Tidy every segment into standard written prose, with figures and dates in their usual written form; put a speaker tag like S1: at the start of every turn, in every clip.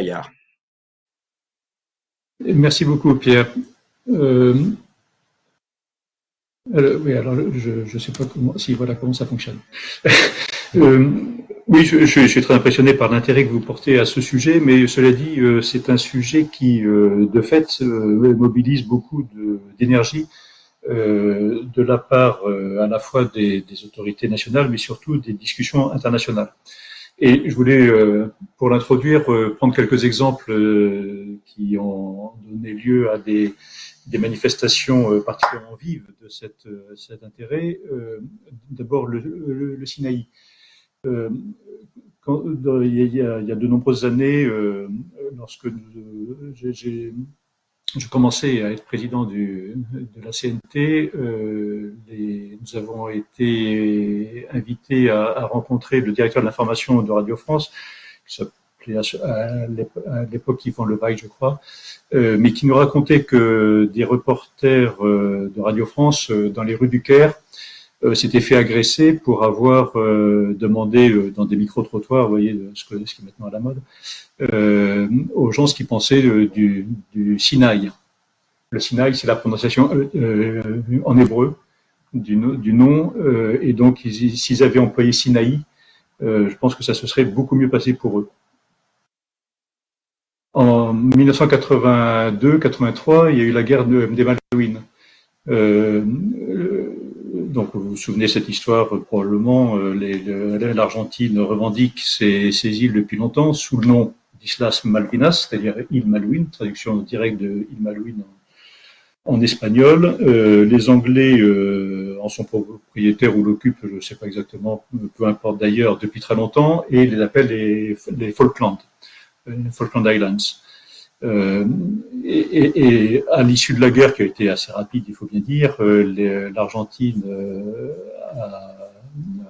S1: Gaillard.
S2: Merci beaucoup, Pierre. Oui, alors je ne sais pas comment ça fonctionne. Oui, je suis très impressionné par l'intérêt que vous portez à ce sujet, mais cela dit, c'est un sujet qui, de fait, mobilise beaucoup d'énergie de la part à la fois des autorités nationales, mais surtout des discussions internationales. Et je voulais, pour l'introduire, prendre quelques exemples qui ont donné lieu à des manifestations particulièrement vives de cet intérêt. D'abord, le Sinaï. Il y a de nombreuses années, lorsque je commençais à être président de la CNT, nous avons été invités à rencontrer le directeur de l'information de Radio France, qui s'appelait à l'époque Yvan Levaille, je crois, mais qui nous racontait que des reporters de Radio France dans les rues du Caire s'étaient fait agresser pour avoir demandé dans des micro-trottoirs, vous voyez, ce qui est maintenant à la mode, aux gens ce qu'ils pensaient du Sinaï. Le Sinaï, c'est la prononciation en hébreu du nom, et donc s'ils avaient employé Sinaï, je pense que ça se serait beaucoup mieux passé pour eux. En 1982-83, il y a eu la guerre des Malouines. Donc vous vous souvenez de cette histoire probablement. L'Argentine revendique ces îles depuis longtemps sous le nom d'Islas Malvinas, c'est-à-dire îles Malouines, traduction directe de îles Malouines en espagnol. Les Anglais en sont propriétaires ou l'occupent, je ne sais pas exactement, peu importe d'ailleurs, depuis très longtemps, et les appellent les Falkland Islands. Et à l'issue de la guerre, qui a été assez rapide, il faut bien dire, l'Argentine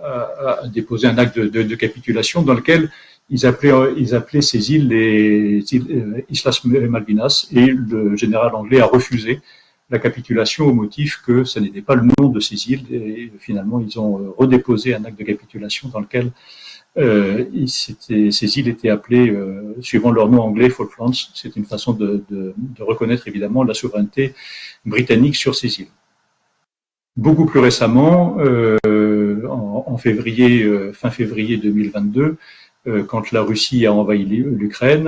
S2: a déposé un acte de capitulation dans lequel ils appelaient ces îles les Islas Malvinas, et le général anglais a refusé la capitulation au motif que ce n'était pas le nom de ces îles, et finalement ils ont redéposé un acte de capitulation dans lequel ces îles étaient appelées, suivant leur nom anglais, Falklands. C'est une façon de reconnaître évidemment la souveraineté britannique sur ces îles. Beaucoup plus récemment, en février, fin février 2022, quand la Russie a envahi l'Ukraine,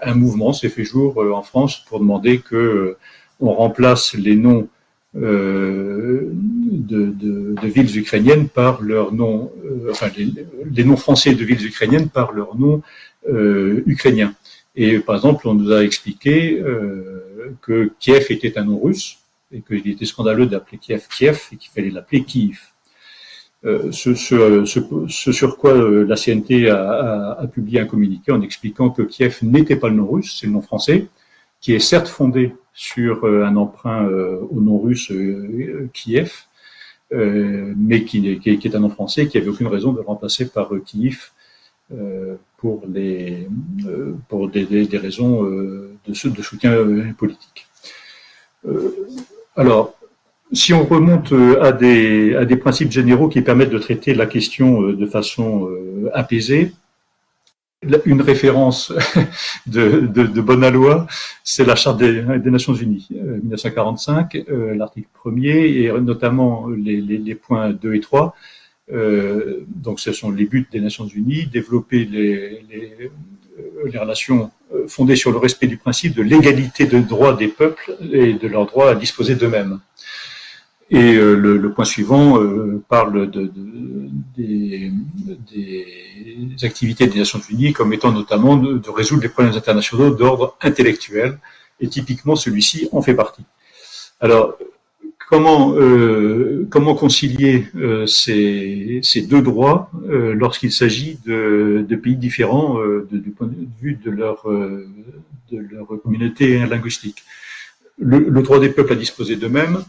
S2: un mouvement s'est fait jour en France pour demander que on remplace les noms de villes ukrainiennes par leur nom, enfin les noms français de villes ukrainiennes par leur nom ukrainien. Et par exemple, on nous a expliqué que Kiev était un nom russe et qu'il était scandaleux d'appeler Kiev Kiev et qu'il fallait l'appeler Kyiv. Ce sur quoi la CNT a publié un communiqué en expliquant que Kiev n'était pas le nom russe, c'est le nom français, qui est certes fondé sur un emprunt au nom russe Kiev, mais qui est un nom français, qui n'avait aucune raison de le remplacer par Kyiv pour des raisons de soutien politique. Alors, si on remonte à des principes généraux qui permettent de traiter la question de façon apaisée, une référence de bonne loi, c'est la Charte des Nations Unies, 1945, l'article 1er, et notamment les points 2 et 3. Donc ce sont les buts des Nations Unies, développer les relations fondées sur le respect du principe de l'égalité de droits des peuples et de leur droit à disposer d'eux-mêmes. Et le point suivant parle des activités des Nations Unies comme étant notamment de résoudre les problèmes internationaux d'ordre intellectuel, et typiquement celui-ci en fait partie. Alors, comment concilier ces deux droits lorsqu'il s'agit de pays différents du point de vue de leur communauté linguistique? Le droit des peuples à disposer d'eux-mêmes,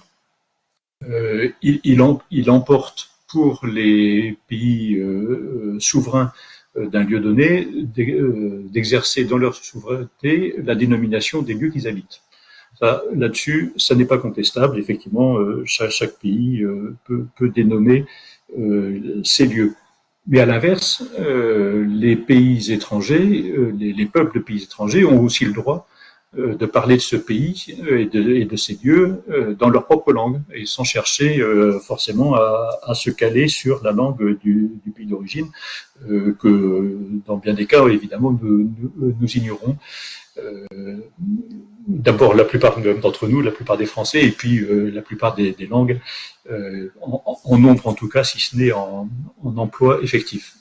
S2: il emporte pour les pays souverains d'un lieu donné d'exercer dans leur souveraineté la dénomination des lieux qu'ils habitent. Là-dessus, ça n'est pas contestable. Effectivement, chaque pays peut dénommer ces lieux. Mais à l'inverse, les pays étrangers, les peuples de pays étrangers ont aussi le droit de parler de ce pays et de ces lieux dans leur propre langue et sans chercher forcément à se caler sur la langue du pays d'origine que dans bien des cas évidemment nous ignorons. D'abord la plupart d'entre nous, la plupart des Français et puis la plupart des langues en nombre en tout cas, si ce n'est en emploi effectif.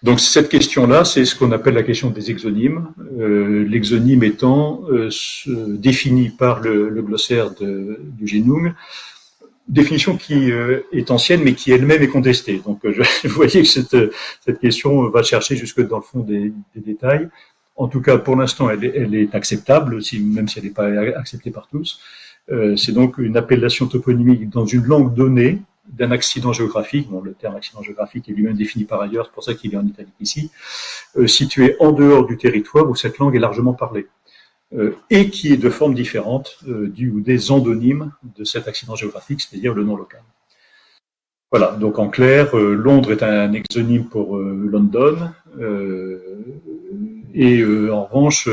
S2: Donc cette question-là, c'est ce qu'on appelle la question des exonymes. L'exonyme étant défini par le glossaire du Genung, définition qui est ancienne mais qui elle-même est contestée. Donc vous voyez que cette question va chercher jusque dans le fond des détails. En tout cas, pour l'instant, elle est acceptable, même si elle n'est pas acceptée par tous. C'est donc une appellation toponymique dans une langue donnée d'un accident géographique. Bon, le terme accident géographique est lui-même défini par ailleurs, c'est pour ça qu'il est en italique ici, situé en dehors du territoire où cette langue est largement parlée. Et qui est de forme différente du ou des endonymes de cet accident géographique, c'est-à-dire le nom local. Voilà, donc en clair, Londres est un exonyme pour London, et en revanche,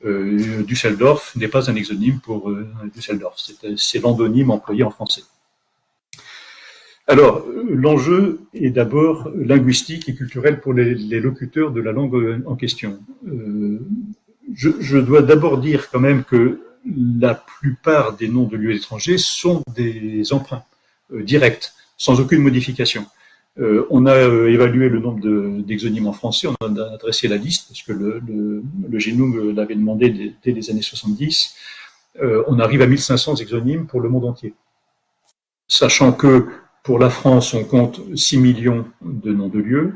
S2: Düsseldorf n'est pas un exonyme pour Düsseldorf, c'est l'endonyme employé en français. Alors, l'enjeu est d'abord linguistique et culturel pour les locuteurs de la langue en question. Je dois d'abord dire quand même que la plupart des noms de lieux étrangers sont des emprunts directs, sans aucune modification. On a évalué le nombre d'exonymes en français, on en a dressé la liste, parce que le Genung l'avait demandé dès les années 70. On arrive à 1500 exonymes pour le monde entier. Sachant que pour la France, on compte 6 millions de noms de lieux,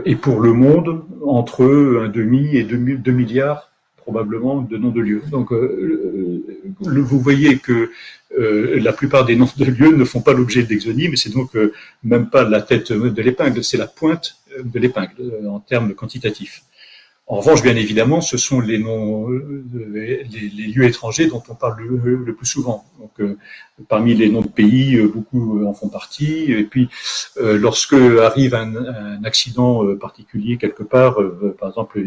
S2: et pour le monde, entre 1,5 et 2 milliards probablement de noms de lieux. Donc vous voyez que la plupart des noms de lieux ne font pas l'objet d'exonymes, et c'est donc même pas la tête de l'épingle, c'est la pointe de l'épingle en termes quantitatifs. En revanche, bien évidemment, ce sont les noms, les lieux étrangers dont on parle le plus souvent. Donc, parmi les noms de pays, beaucoup en font partie. Et puis, lorsque arrive un accident particulier quelque part, par exemple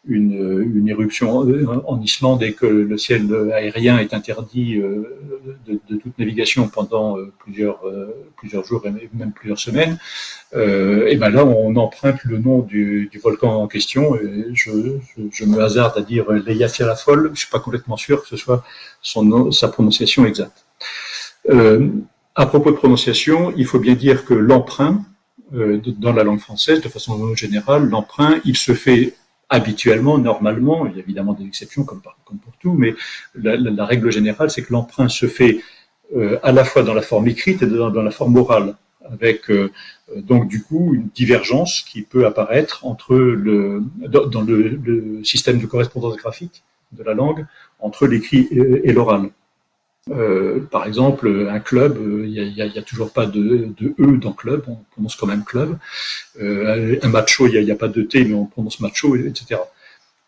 S2: une éruption en Islande et que le ciel aérien est interdit de toute navigation pendant plusieurs jours et même plusieurs semaines, et ben là on emprunte le nom du volcan en question. Et je me hasarde à dire l'Eyjafjallajökull. Je suis pas complètement sûr que ce soit sa prononciation exacte. À propos de prononciation, il faut bien dire que l'emprunt dans la langue française, de façon générale, l'emprunt, il se fait habituellement, normalement, il y a évidemment des exceptions comme pour tout, mais la règle générale, c'est que l'emprunt se fait à la fois dans la forme écrite et dans la forme orale, avec donc du coup une divergence qui peut apparaître entre dans le système de correspondance graphique de la langue entre l'écrit et l'oral. Par exemple, un club, il y a toujours pas de E dans club, on prononce quand même club. Un macho, il y a pas de T, mais on prononce macho, etc.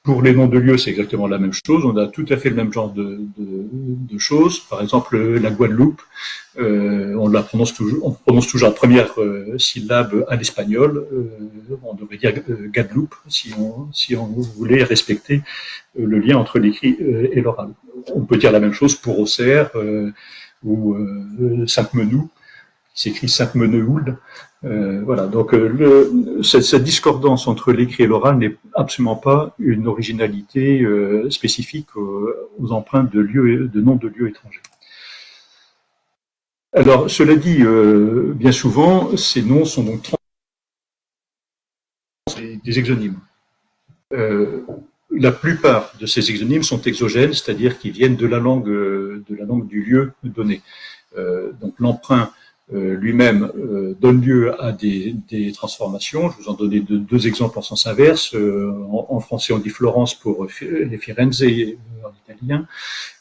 S2: Pour les noms de lieux, c'est exactement la même chose. On a tout à fait le même genre de choses. Par exemple, la Guadeloupe, on prononce toujours la première syllabe à l'espagnol. On devrait dire Guadeloupe si on voulait respecter le lien entre l'écrit et l'oral. On peut dire la même chose pour Auxerre ou Sainte-Menou, qui s'écrit Sainte-Meneuhould. Voilà, donc cette discordance entre l'écrit et l'oral n'est absolument pas une originalité spécifique aux empreintes de noms de lieux étrangers. Alors, cela dit, bien souvent, ces noms sont donc des exonymes. La plupart de ces exonymes sont exogènes, c'est-à-dire qu'ils viennent de la langue du lieu donné. Donc l'emprunt lui-même donne lieu à des transformations. Je vous en donnais deux exemples en sens inverse. En français, on dit Florence pour les Firenze en italien,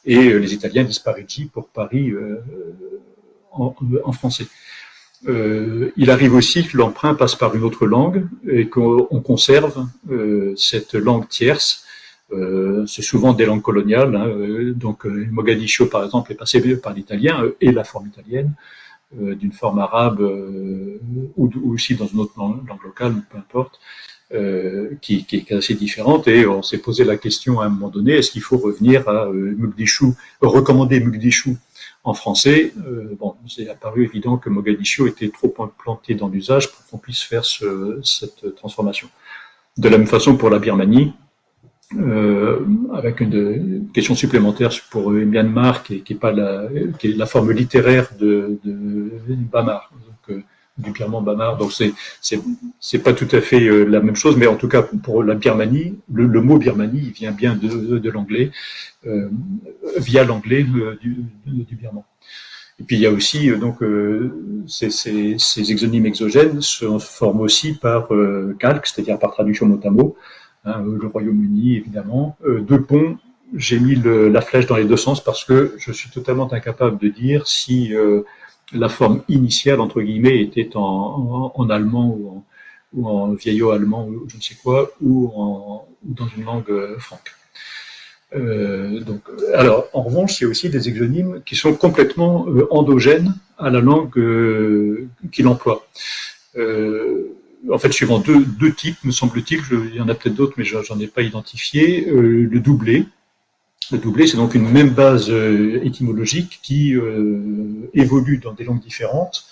S2: et les Italiens disent Parigi pour Paris en français. Il arrive aussi que l'emprunt passe par une autre langue et qu'on conserve cette langue tierce. C'est souvent des langues coloniales. Donc Mogadiscio, par exemple, est passé par l'italien et la forme italienne. d'une forme arabe ou aussi dans une autre langue locale, peu importe, qui est assez différente. Et on s'est posé la question à un moment donné, est-ce qu'il faut revenir à Mogadiscio, recommander Mogadiscio en français? Bon, c'est apparu évident que Mogadiscio était trop implanté dans l'usage pour qu'on puisse faire cette transformation. De la même façon pour la Birmanie, avec une question supplémentaire pour Myanmar, qui est la forme littéraire de Bamar, donc, du birman Bamar. Donc c'est pas tout à fait la même chose, mais en tout cas pour la Birmanie, le mot Birmanie il vient bien de l'anglais, via l'anglais du birman. Et puis il y a aussi donc ces exonymes exogènes se forment aussi par calque, c'est-à-dire par traduction mot à mot. Le Royaume-Uni, évidemment. Deux ponts, j'ai mis la flèche dans les deux sens parce que je suis totalement incapable de dire si la forme initiale, entre guillemets, était en allemand ou en vieillot allemand ou je ne sais quoi, ou dans une langue franque. Alors, en revanche, il y a aussi des exonymes qui sont complètement endogènes à la langue qu'il emploie. En fait, suivant deux types, me semble-t-il, il y en a peut-être d'autres, mais j'en ai pas identifié. Le doublé. Le doublé, c'est donc une même base étymologique qui évolue dans des langues différentes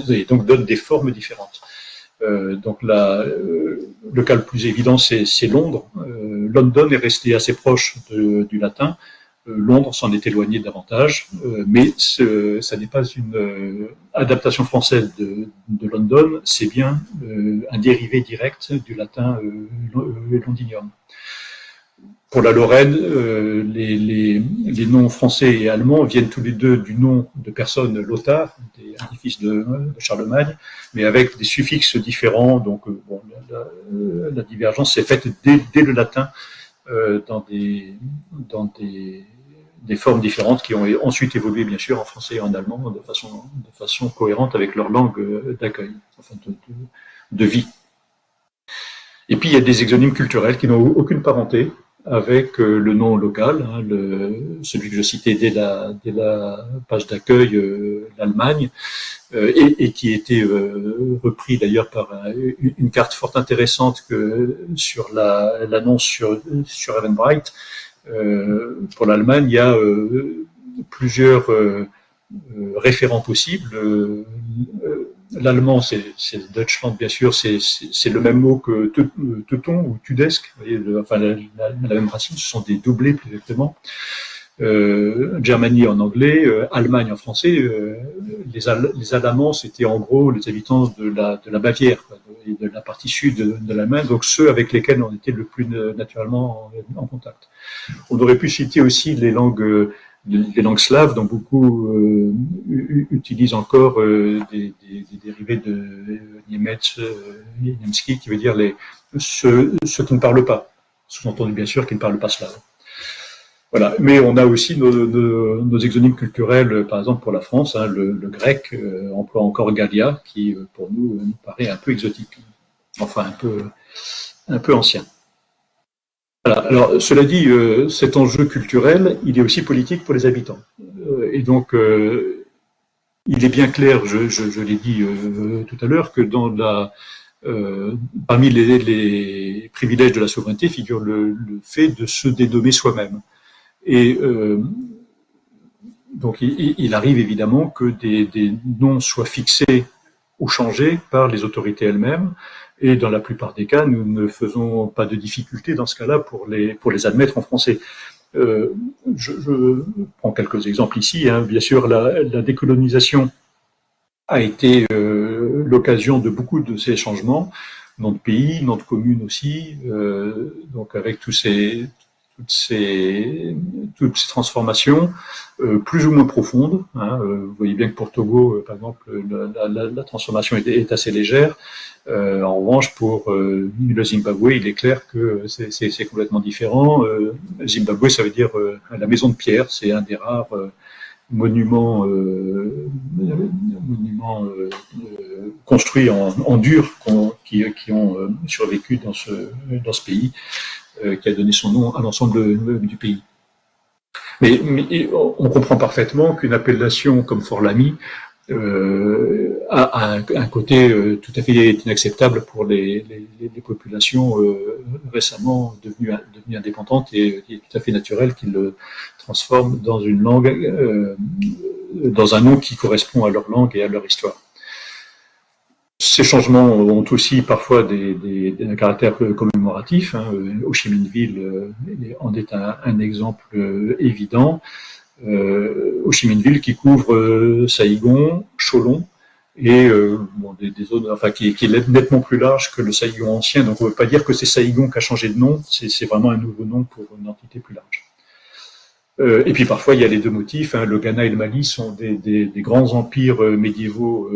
S2: et donc donne des formes différentes. Donc le cas le plus évident, c'est Londres. London est resté assez proche du latin. Londres s'en est éloigné davantage, mais ça n'est pas une adaptation française de London, c'est bien un dérivé direct du latin londinium. Pour la Lorraine, les noms français et allemands viennent tous les deux du nom de personnes Lothar, un des fils de Charlemagne, mais avec des suffixes différents. Donc, bon, la divergence s'est faite dès le latin dans des formes différentes qui ont ensuite évolué, bien sûr, en français et en allemand de façon cohérente avec leur langue d'accueil, enfin de vie. Et puis, il y a des exonymes culturels qui n'ont aucune parenté avec le nom local, celui que je citais dès la page d'accueil, l'Allemagne, et qui était repris d'ailleurs par une carte fort intéressante sur l'annonce sur Eventbrite. Pour l'Allemagne, il y a plusieurs référents possibles. L'allemand, c'est Deutschland, bien sûr, c'est le même mot que teuton ou tudesque, vous voyez, enfin la même racine, ce sont des doublés plus exactement. Germanie en anglais, Allemagne en français. Les Alamans, c'était en gros les habitants de la Bavière, quoi, de la partie sud de l'Allemagne, donc ceux avec lesquels on était le plus naturellement en contact. On aurait pu citer aussi les langues slaves, dont beaucoup utilisent encore des dérivés de Niemetz, Niemski, qui veut dire ceux qui ne parlent pas, sous-entendu bien sûr qui ne parlent pas slave. Voilà. Mais on a aussi nos exonymes culturels, par exemple pour la France, le grec emploie encore Gallia, qui pour nous paraît un peu exotique, enfin un peu ancien. Voilà. Alors, cela dit, cet enjeu culturel, il est aussi politique pour les habitants. Et donc, il est bien clair, je l'ai dit tout à l'heure, que parmi les privilèges de la souveraineté figure le fait de se dénommer soi-même. Et donc, il arrive évidemment que des noms soient fixés ou changés par les autorités elles-mêmes. Et dans la plupart des cas, nous ne faisons pas de difficulté dans ce cas-là pour les admettre en français. Je prends quelques exemples ici. Bien sûr, la décolonisation a été l'occasion de beaucoup de ces changements, nom de pays, nom de commune aussi, donc avec toutes ces transformations plus ou moins profondes. Vous voyez bien que pour Togo, par exemple, la transformation est assez légère. En revanche, pour le Zimbabwe, il est clair que c'est complètement différent. Zimbabwe, ça veut dire la maison de pierre. C'est un des rares monuments construits en dur qui ont survécu dans ce pays, qui a donné son nom à l'ensemble du pays. Mais on comprend parfaitement qu'une appellation comme Fort Lamy a un côté tout à fait inacceptable pour les populations récemment devenues indépendantes, et il est tout à fait naturel qu'ils le transforment dans une langue, dans un nom qui correspond à leur langue et à leur histoire. Ces changements ont aussi parfois des caractères commémoratifs. Ho Chi Minh Ville en est un exemple évident. Ho Chi Minh Ville qui couvre Saïgon, Cholon, et des zones, enfin qui est nettement plus large que le Saïgon ancien. Donc on ne peut pas dire que c'est Saïgon qui a changé de nom, c'est vraiment un nouveau nom pour une entité plus large. Et puis parfois il y a les deux motifs. Le Ghana et le Mali sont des grands empires médiévaux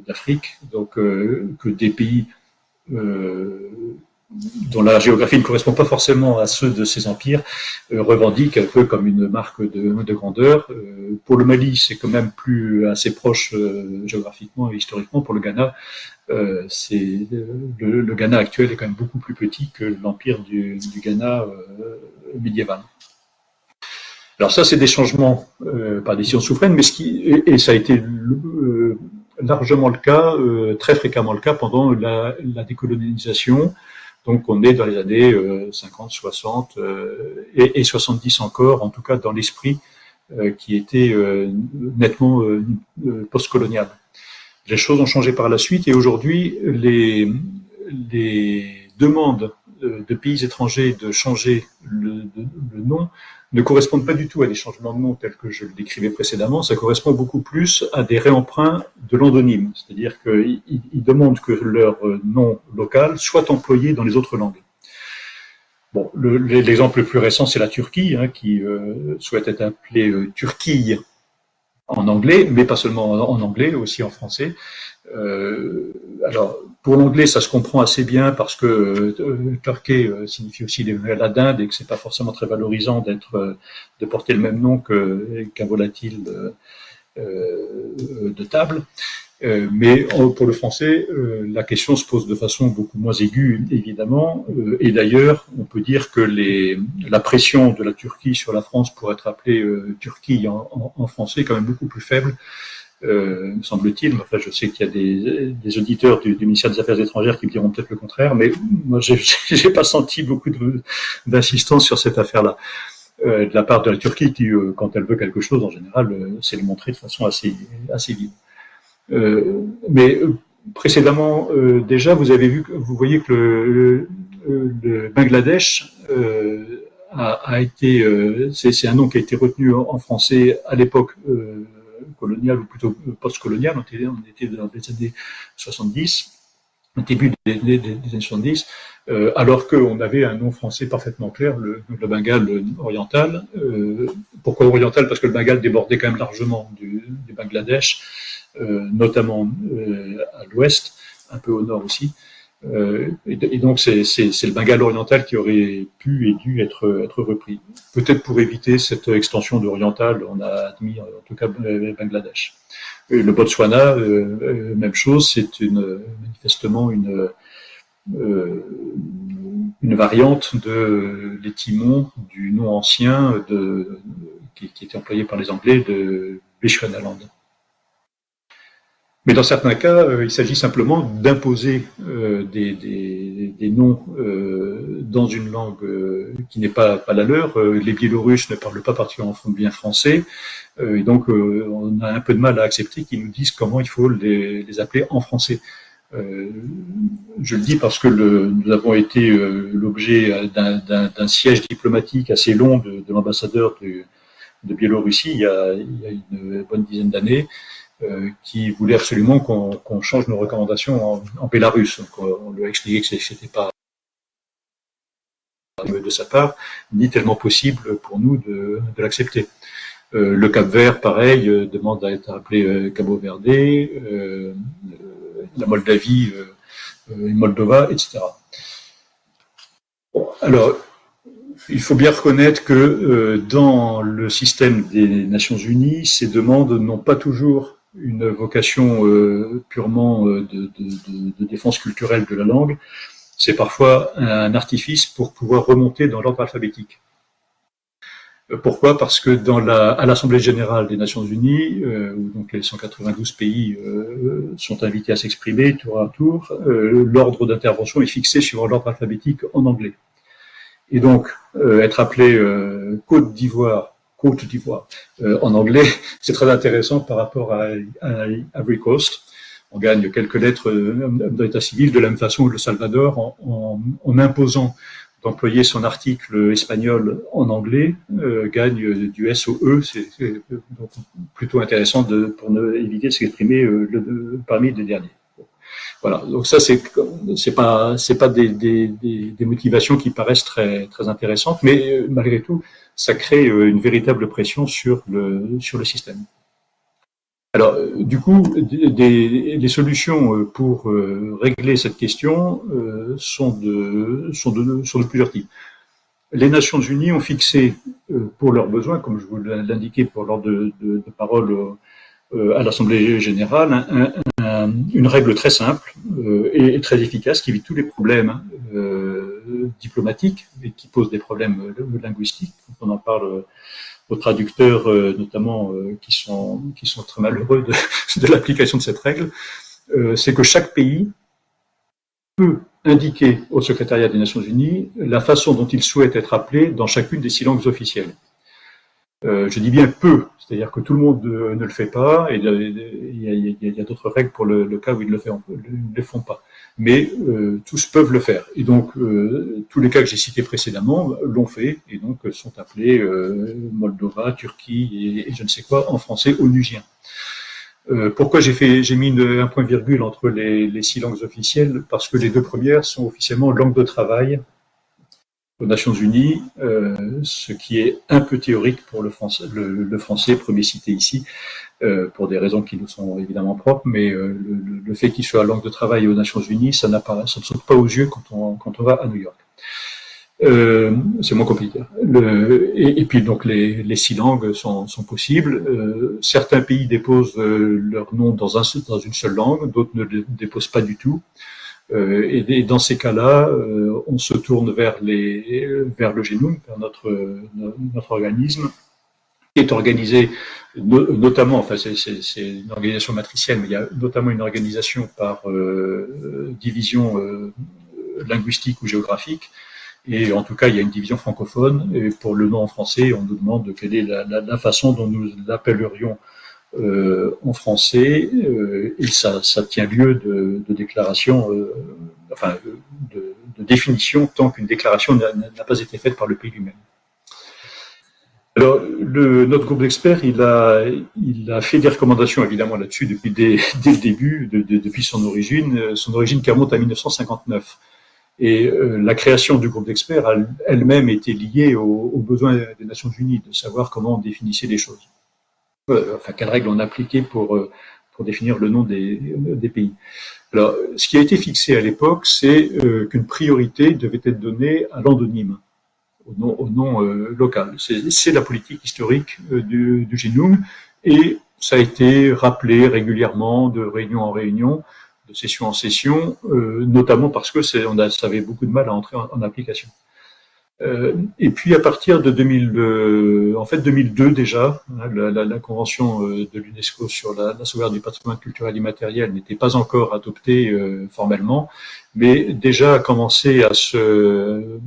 S2: d'Afrique, donc que des pays dont la géographie ne correspond pas forcément à ceux de ces empires, revendiquent un peu comme une marque de grandeur. Pour le Mali, c'est quand même assez proche géographiquement et historiquement. Pour le Ghana, le Ghana actuel est quand même beaucoup plus petit que l'empire du Ghana médiéval. Alors ça, c'est des changements par décision souveraine, mais et ça a été largement le cas, très fréquemment le cas pendant la décolonisation. Donc on est dans les années 50, 60 et 70 encore, en tout cas dans l'esprit qui était nettement post-colonial. Les choses ont changé par la suite, et aujourd'hui les demandes de pays étrangers de changer le nom ne correspondent pas du tout à des changements de nom tels que je le décrivais précédemment. Ça correspond beaucoup plus à des réemprunts de l'endonyme, c'est-à-dire qu'ils demandent que leur nom local soit employé dans les autres langues. Bon, l'exemple le plus récent, c'est la Turquie, qui souhaite être appelée Turquille en anglais, mais pas seulement en anglais, aussi en français. Alors, pour l'anglais, ça se comprend assez bien parce que Turquie signifie aussi la dinde, et que c'est pas forcément très valorisant de porter le même nom qu'un volatile de table. Mais pour le français, la question se pose de façon beaucoup moins aiguë, évidemment. Et d'ailleurs, on peut dire que la pression de la Turquie sur la France pour être appelée Turquie en français est quand même beaucoup plus faible, me semble-t-il. Enfin, je sais qu'il y a des auditeurs du ministère des Affaires étrangères qui me diront peut-être le contraire, mais moi, j'ai pas senti beaucoup d'insistance sur cette affaire-là. De la part de la Turquie, qui, quand elle veut quelque chose, en général, c'est le montrer de façon assez vive. Mais précédemment, déjà, vous voyez que le Bangladesh a été, c'est un nom qui a été retenu en français à l'époque coloniale, ou plutôt post-coloniale. On était dans les années 70, au début des années 70, alors qu'on avait un nom français parfaitement clair, le Bengale oriental. Pourquoi oriental? Parce que le Bengale débordait quand même largement du Bangladesh, notamment à l'ouest, un peu au nord aussi. Et donc c'est le Bengale oriental qui aurait pu et dû être repris. Peut-être pour éviter cette extension d'oriental, on a admis en tout cas Bangladesh. Le Botswana, même chose, c'est manifestement une variante de l'étymon du nom ancien qui était employé par les Anglais de Bechuanaland. Mais dans certains cas, il s'agit simplement d'imposer des noms dans une langue qui n'est pas la leur. Les Biélorusses ne parlent pas particulièrement bien français, et donc on a un peu de mal à accepter qu'ils nous disent comment il faut les appeler en français. Je le dis parce que nous avons été l'objet d'un siège diplomatique assez long de l'ambassadeur de Biélorussie il y a une bonne dizaine d'années, qui voulait absolument qu'on change nos recommandations en Bélarus. Donc, on lui a expliqué que c'était pas de sa part, ni tellement possible pour nous de l'accepter. Le Cap-Vert, pareil, demande à être appelé Cabo Verde, la Moldavie, Moldova, etc. Bon, alors, il faut bien reconnaître que dans le système des Nations Unies, ces demandes n'ont pas toujours une vocation purement de défense culturelle de la langue. C'est parfois un artifice pour pouvoir remonter dans l'ordre alphabétique. Pourquoi? Parce que à l'Assemblée générale des Nations Unies, où donc les 192 pays sont invités à s'exprimer tour à tour, l'ordre d'intervention est fixé sur l'ordre alphabétique en anglais. Et donc, être appelé Côte d'Ivoire en anglais, c'est très intéressant par rapport à Ivory Coast. On gagne quelques lettres dans l'état civil, de la même façon que le Salvador, en imposant d'employer son article espagnol en anglais, gagne du SOE. C'est donc plutôt intéressant pour éviter de s'exprimer parmi les derniers. Voilà, donc ça c'est pas des motivations qui paraissent très intéressantes, mais malgré tout, ça crée une véritable pression sur le système. Alors, du coup, les solutions pour régler cette question sont de plusieurs types. Les Nations Unies ont fixé pour leurs besoins, comme je vous l'indiquais pour lors de parole à l'Assemblée générale, une règle très simple et très efficace qui évite tous les problèmes diplomatiques et qui pose des problèmes linguistiques. On en parle aux traducteurs, notamment, qui sont très malheureux de l'application de cette règle. C'est que chaque pays peut indiquer au secrétariat des Nations Unies la façon dont il souhaite être appelé dans chacune des 6 langues officielles. Je dis bien peu, c'est-à-dire que tout le monde ne le fait pas, et il y a d'autres règles pour le cas où ils ne le font pas. Mais tous peuvent le faire. Et donc, tous les cas que j'ai cités précédemment l'ont fait, et donc sont appelés Moldova, Turquie et je ne sais quoi en français onusien. Pourquoi j'ai mis un point-virgule entre les 6 langues officielles? Parce que les 2 premières sont officiellement langue de travail aux Nations Unies, ce qui est un peu théorique pour le français, premier cité ici, pour des raisons qui nous sont évidemment propres, mais le fait qu'il soit langue de travail aux Nations Unies, ça ne saute pas aux yeux quand on va à New York. C'est moins compliqué. Et puis donc les 6 langues sont possibles. Certains pays déposent leur nom dans une seule langue, d'autres ne le déposent pas du tout. Et dans ces cas-là, on se tourne vers le GNUM, vers notre organisme, qui est organisé notamment, enfin c'est une organisation matricielle, mais il y a notamment une organisation par division linguistique ou géographique. Et en tout cas, il y a une division francophone. Et pour le nom en français, on nous demande quelle est la façon dont nous l'appellerions en français, et ça tient lieu de déclaration, de définition, tant qu'une déclaration n'a pas été faite par le pays lui-même. Alors, notre groupe d'experts, il a fait des recommandations évidemment là-dessus dès le début, depuis son origine qui remonte à 1959. Et la création du groupe d'experts a elle-même été liée aux besoins des Nations Unies, de savoir comment on définissait les choses. Quelles règles on appliquait pour définir le nom des pays. Alors, ce qui a été fixé à l'époque, c'est qu'une priorité devait être donnée à l'endonyme, au nom local. C'est la politique historique du GNUM, et ça a été rappelé régulièrement de réunion en réunion, de session en session, notamment parce que ça avait beaucoup de mal à entrer en application. Et puis à partir de 2002 déjà, la convention de l'UNESCO sur la sauvegarde du patrimoine culturel immatériel n'était pas encore adoptée formellement, mais déjà a commencé à se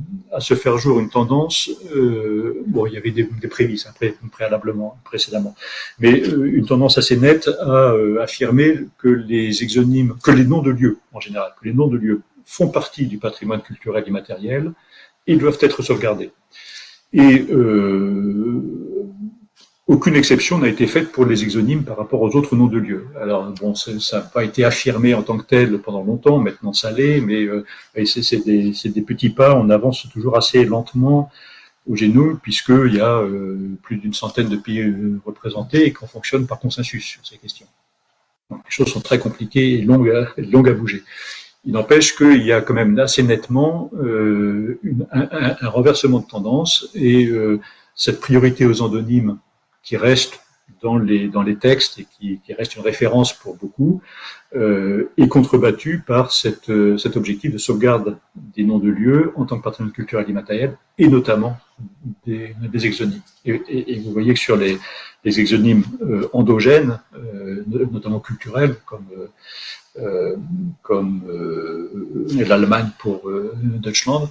S2: faire jour une tendance. Il y avait des prémices précédemment, mais une tendance assez nette à affirmer que les noms de lieux en général, que les noms de lieux font partie du patrimoine culturel immatériel. Ils doivent être sauvegardés. Et aucune exception n'a été faite pour les exonymes par rapport aux autres noms de lieux. Alors bon, ça n'a pas été affirmé en tant que tel pendant longtemps, maintenant ça l'est, mais c'est des petits pas, on avance toujours assez lentement au GNUM, puisqu'il y a plus d'une centaine de pays représentés et qu'on fonctionne par consensus sur ces questions. Donc les choses sont très compliquées et longues à bouger. Il n'empêche qu'il y a quand même assez nettement un renversement de tendance, et cette priorité aux endonymes qui reste dans les textes et qui reste une référence pour beaucoup, est contrebattu par cet objectif de sauvegarde des noms de lieux en tant que patrimoine culturel immatériel, et notamment des exonymes. Et vous voyez que sur les exonymes endogènes, notamment culturels, comme l'Allemagne pour Deutschland,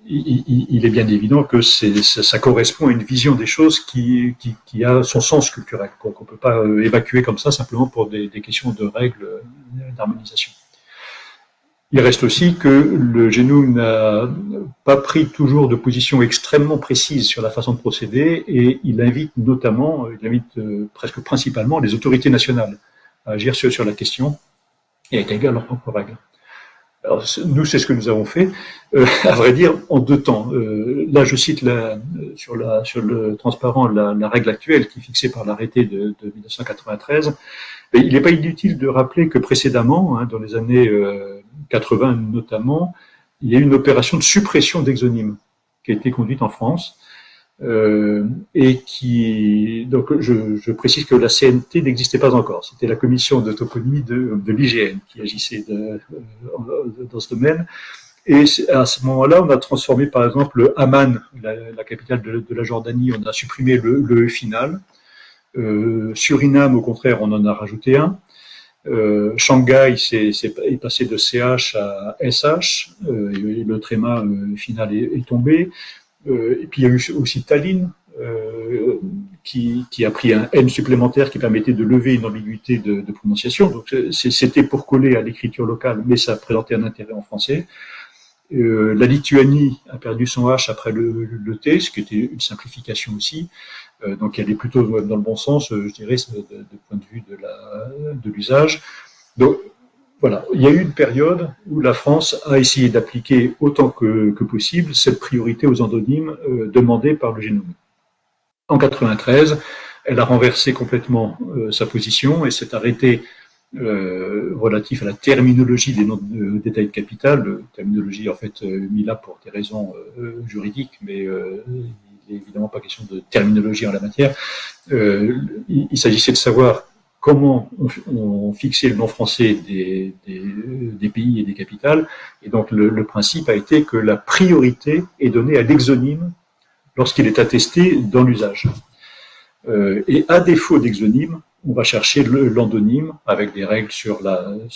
S2: il est bien évident que ça correspond à une vision des choses qui a son sens culturel, qu'on ne peut pas évacuer comme ça simplement pour des questions de règles d'harmonisation. Il reste aussi que le génome n'a pas pris toujours de position extrêmement précise sur la façon de procéder, et il invite presque principalement les autorités nationales à agir sur la question et à établir leurs propres règles. Alors, nous, c'est ce que nous avons fait, à vrai dire, en 2 temps. Là, je cite sur le transparent la règle actuelle qui est fixée par l'arrêté de 1993. Et il n'est pas inutile de rappeler que précédemment, dans les années 80 notamment, il y a eu une opération de suppression d'exonymes qui a été conduite en France. Et donc je précise que la CNT n'existait pas encore. C'était la commission de toponymie de l'IGN qui agissait dans ce domaine. Et à ce moment-là, on a transformé par exemple Amman, la capitale de la Jordanie, on a supprimé le E final. Suriname, au contraire, on en a rajouté un. Shanghai est passé de CH à SH, et le tréma final est tombé. Et puis il y a eu aussi Tallinn, qui a pris un N supplémentaire qui permettait de lever une ambiguïté de prononciation. Donc c'était pour coller à l'écriture locale, mais ça présentait un intérêt en français. La Lituanie a perdu son H après le T, ce qui était une simplification aussi. Donc elle est plutôt dans le bon sens, je dirais, du point de vue de l'usage. Donc voilà, il y a eu une période où la France a essayé d'appliquer autant que possible cette priorité aux endonymes demandés par le génome. En 93, elle a renversé complètement sa position et s'est arrêtée relatif à la terminologie des noms de détails de capital, terminologie en fait mise là pour des raisons juridiques, mais il n'est évidemment pas question de terminologie en la matière. Il s'agissait de savoir comment on fixait le nom français des pays et des capitales, et donc le principe a été que la priorité est donnée à l'exonyme lorsqu'il est attesté dans l'usage. Et à défaut d'exonyme, on va chercher l'endonyme avec des règles sur le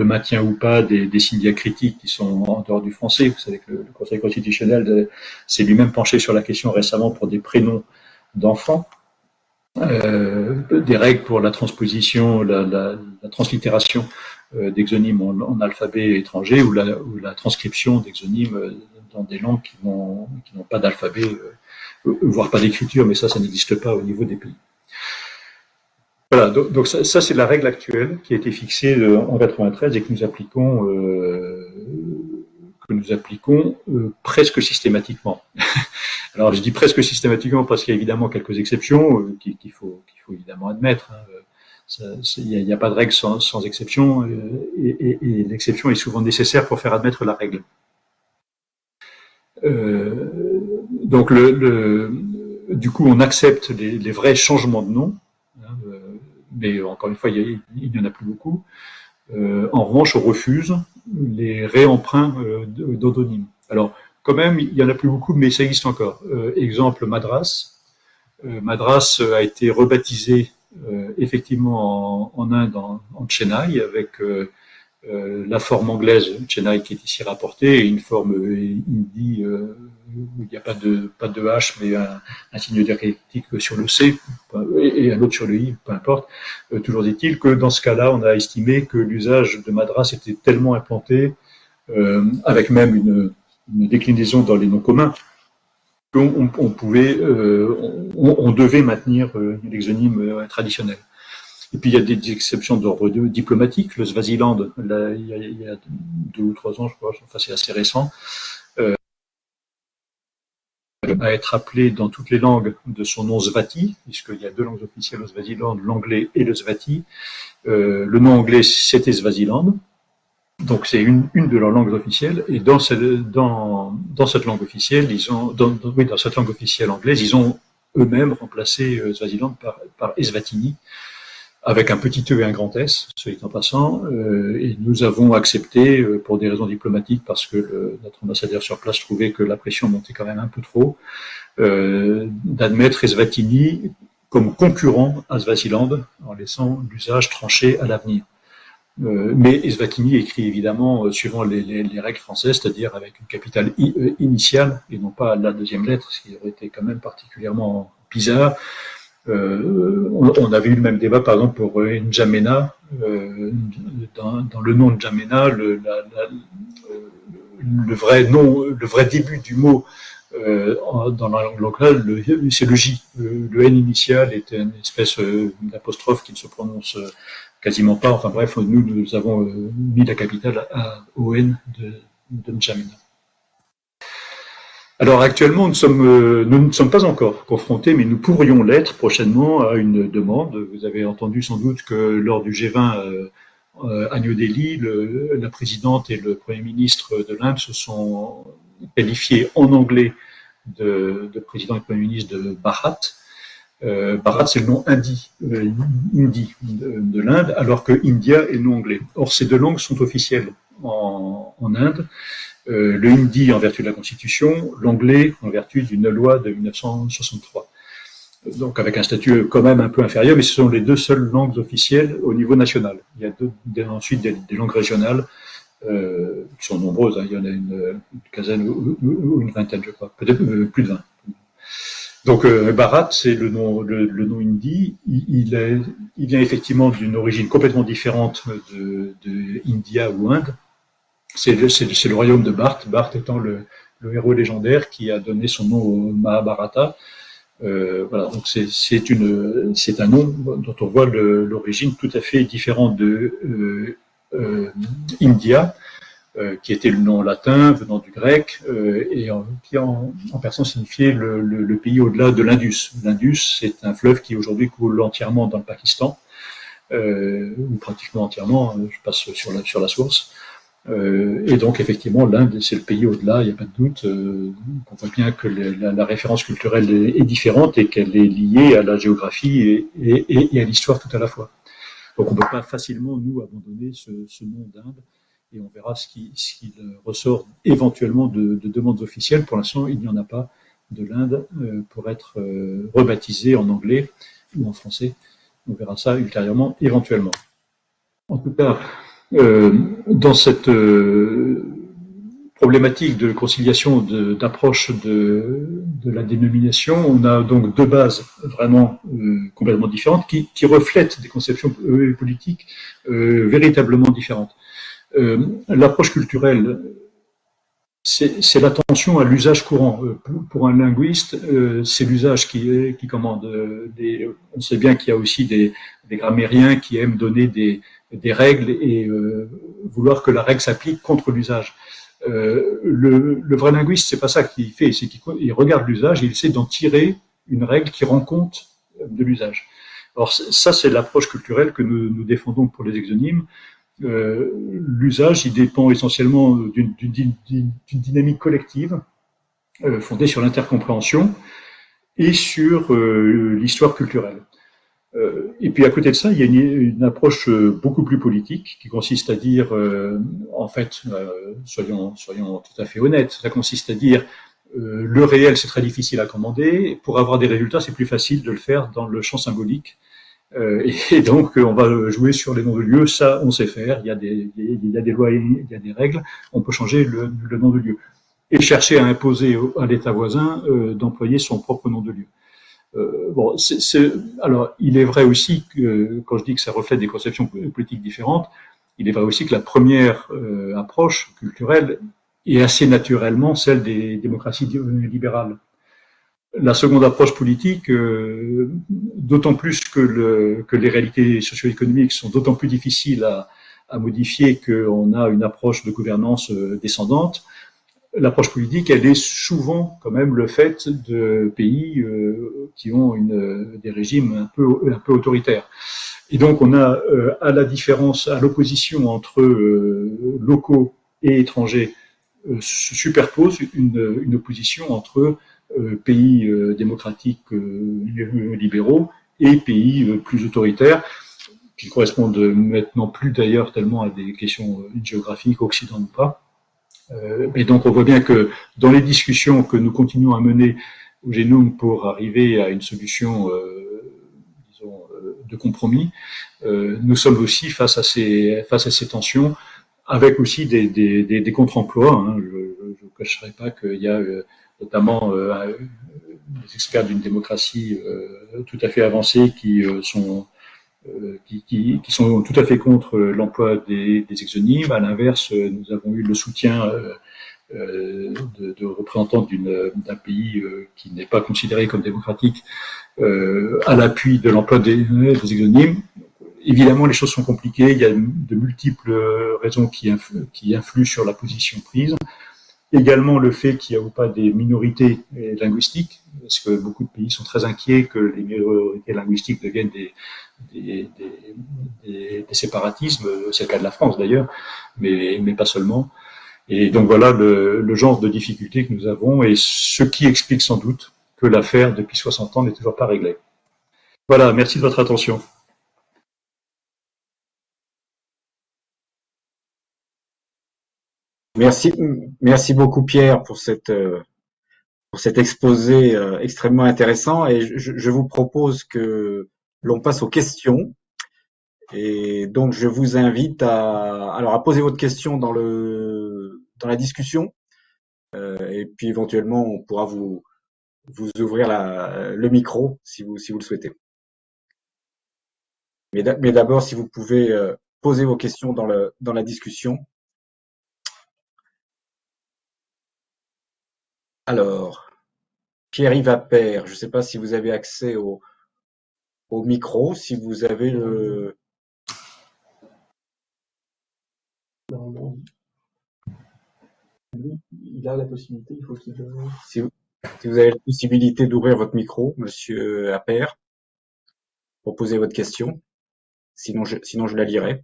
S2: maintien ou pas des signes diacritiques qui sont en dehors du français. Vous savez que le Conseil constitutionnel s'est lui-même penché sur la question récemment pour des prénoms d'enfants. Des règles pour la transposition, la translittération d'exonymes en alphabet étranger, ou la transcription d'exonymes dans des langues qui n'ont pas d'alphabet, voire pas d'écriture, mais ça n'existe pas au niveau des pays. Voilà, donc ça c'est la règle actuelle qui a été fixée en 93 et que nous appliquons presque systématiquement. Alors je dis presque systématiquement parce qu'il y a évidemment quelques exceptions qu'il faut évidemment admettre. Il n'y a pas de règle sans exception, et l'exception est souvent nécessaire pour faire admettre la règle. Donc du coup on accepte les vrais changements de nom, mais encore une fois il n'y en a plus beaucoup. En revanche, on refuse les réemprunts d'endonymes. Alors, quand même, il y en a plus beaucoup, mais ça existe encore. Exemple, Madras. Madras a été rebaptisé effectivement en Inde, en Chennai, avec la forme anglaise Chennai qui est ici rapportée, et une forme hindi où il n'y a pas de H, mais un signe diacritique sur le C et un autre sur le I, peu importe. Toujours est-il que dans ce cas-là, on a estimé que l'usage de Madras était tellement implanté, avec même une déclinaison dans les noms communs, qu'on devait maintenir l'exonyme traditionnel. Et puis il y a des exceptions d'ordre diplomatique. Le Swaziland, là, il y a 2 ou 3 ans, je crois, enfin c'est assez récent, à être appelé dans toutes les langues de son nom Svati, puisqu'il y a 2 langues officielles au Swaziland, l'anglais et le Svati. Le nom anglais, c'était Swaziland, donc c'est une de leurs langues officielles. Et dans cette langue officielle, dans cette langue officielle anglaise, ils ont eux-mêmes remplacé Swaziland par Eswatini, avec un petit E et un grand S, soit dit en passant, et nous avons accepté, pour des raisons diplomatiques, parce que notre ambassadeur sur place trouvait que la pression montait quand même un peu trop, d'admettre Eswatini comme concurrent à Swaziland, en laissant l'usage tranché à l'avenir. Mais Eswatini écrit évidemment suivant les règles françaises, c'est-à-dire avec une capitale initiale et non pas la deuxième lettre, ce qui aurait été quand même particulièrement bizarre. On avait eu le même débat, par exemple, pour N'Djamena. Dans le nom N'Djamena, le vrai début du mot dans la langue locale, c'est le J. Le N initial est une espèce d'apostrophe qui ne se prononce quasiment pas. Enfin bref, nous avons mis la capitale au N de N'Djamena. Alors actuellement, nous ne sommes pas encore confrontés, mais nous pourrions l'être prochainement à une demande. Vous avez entendu sans doute que lors du G20 à New Delhi, la présidente et le Premier ministre de l'Inde se sont qualifiés en anglais de président et Premier ministre de Bharat. Bharat, c'est le nom hindi de l'Inde, alors que India est le nom anglais. Or, ces deux langues sont officielles en Inde. Le hindi en vertu de la Constitution, l'anglais en vertu d'une loi de 1963. Donc avec un statut quand même un peu inférieur, mais ce sont les deux seules langues officielles au niveau national. Il y a ensuite des langues régionales qui sont nombreuses, hein. Il y en a une quinzaine ou une vingtaine, je crois, peut-être plus de 20. Donc Bharat, c'est le nom hindi. Il vient effectivement d'une origine complètement différente de India ou Inde. C'est le royaume de Bharata, Bharata étant le héros légendaire qui a donné son nom au Mahabharata. Voilà, donc c'est un nom dont on voit l'origine tout à fait différente de India, qui était le nom latin venant du grec et qui en persan signifiait le pays au-delà de l'Indus. L'Indus, c'est un fleuve qui aujourd'hui coule entièrement dans le Pakistan, ou pratiquement entièrement. Je passe sur la source. Et donc effectivement, l'Inde, c'est le pays au-delà, il n'y a pas de doute. On voit bien que la référence culturelle est différente et qu'elle est liée à la géographie et à l'histoire tout à la fois. Donc on ne peut pas facilement, nous, abandonner ce nom d'Inde, et on verra ce qu'il ressort éventuellement de demandes officielles. Pour l'instant, il n'y en a pas de l'Inde pour être rebaptisé en anglais ou en français. On verra ça ultérieurement, éventuellement. En tout cas, dans cette problématique de conciliation d'approche de la dénomination, on a donc deux bases vraiment complètement différentes qui reflètent des conceptions politiques véritablement différentes. L'approche culturelle, c'est l'attention à l'usage courant. Pour un linguiste, c'est l'usage qui commande. On sait bien qu'il y a aussi des grammairiens qui aiment donner des règles et vouloir que la règle s'applique contre l'usage. Le vrai linguiste, c'est pas ça qu'il fait, c'est qu'il regarde l'usage et il essaie d'en tirer une règle qui rend compte de l'usage. Alors ça, c'est l'approche culturelle que nous défendons pour les exonymes. L'usage, il dépend essentiellement d'une dynamique collective fondée sur l'intercompréhension et sur l'histoire culturelle. Et puis à côté de ça, il y a une approche beaucoup plus politique qui consiste à dire, en fait, soyons tout à fait honnêtes, ça consiste à dire le réel c'est très difficile à commander, pour avoir des résultats c'est plus facile de le faire dans le champ symbolique. Et donc on va jouer sur les noms de lieux, ça on sait faire, il y a des lois, il y a des règles, on peut changer le nom de lieu. Et chercher à imposer à l'État voisin d'employer son propre nom de lieu. Alors, il est vrai aussi que, quand je dis que ça reflète des conceptions politiques différentes, il est vrai aussi que la première approche culturelle est assez naturellement celle des démocraties libérales. La seconde approche politique, d'autant plus que les réalités socio-économiques sont d'autant plus difficiles à modifier qu'on a une approche de gouvernance descendante. L'approche politique, elle est souvent quand même le fait de pays qui ont des régimes un peu autoritaires. Et donc on a à l'opposition entre locaux et étrangers, superpose une opposition entre pays démocratiques libéraux et pays plus autoritaires, qui correspondent maintenant plus d'ailleurs tellement à des questions géographiques, occident ou pas. Et donc on voit bien que dans les discussions que nous continuons à mener au Génome pour arriver à une solution disons, de compromis, nous sommes aussi face à ces tensions, avec aussi des contre-emplois. Hein. Je ne cacherai pas qu'il y a notamment des experts d'une démocratie tout à fait avancée qui sont tout à fait contre l'emploi des exonymes. À l'inverse, nous avons eu le soutien de représentants d'un pays qui n'est pas considéré comme démocratique à l'appui de l'emploi des exonymes. Évidemment, les choses sont compliquées. Il y a de multiples raisons qui influent sur la position prise. Également le fait qu'il n'y a ou pas des minorités linguistiques, parce que beaucoup de pays sont très inquiets que les minorités linguistiques deviennent des séparatismes. C'est le cas de la France d'ailleurs, mais pas seulement. Et donc voilà le genre de difficultés que nous avons, et ce qui explique sans doute que l'affaire, depuis 60 ans, n'est toujours pas réglée. Voilà, merci de votre attention.
S1: Merci beaucoup Pierre pour cet exposé extrêmement intéressant, et je vous propose que l'on passe aux questions. Et donc je vous invite à poser votre question dans la discussion, et puis éventuellement on pourra vous ouvrir le micro si vous le souhaitez. Mais d'abord, si vous pouvez poser vos questions dans la discussion. Alors, Pierre-Yves Appert, je ne sais pas si vous avez accès au micro, si vous avez
S3: il a la possibilité, il faut qu'il
S1: si vous avez la possibilité d'ouvrir votre micro, monsieur Appert, pour poser votre question. Sinon je la lirai.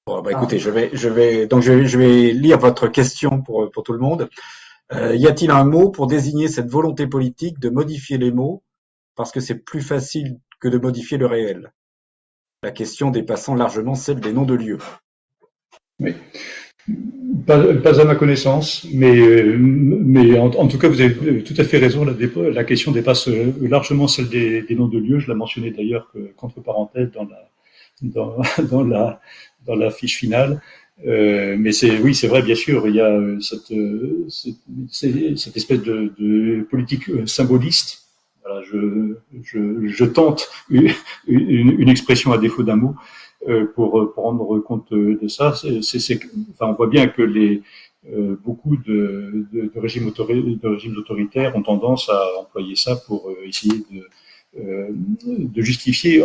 S1: Bon, bah, écoutez, je vais lire votre question pour tout le monde. Y a-t-il un mot pour désigner cette volonté politique de modifier les mots parce que c'est plus facile que de modifier le réel? La question dépassant largement celle des noms de lieux.
S2: Oui. Pas à ma connaissance, mais en tout cas, vous avez tout à fait raison. La question dépasse largement celle des noms de lieux. Je l'ai mentionné d'ailleurs qu'entre parenthèses dans, dans la fiche finale. Mais oui, c'est vrai, bien sûr, il y a cette espèce de politique symboliste. Voilà, je tente une expression à défaut d'un mot pour rendre compte de ça. Enfin, on voit bien que beaucoup de régimes autoritaires ont tendance à employer ça pour essayer de justifier.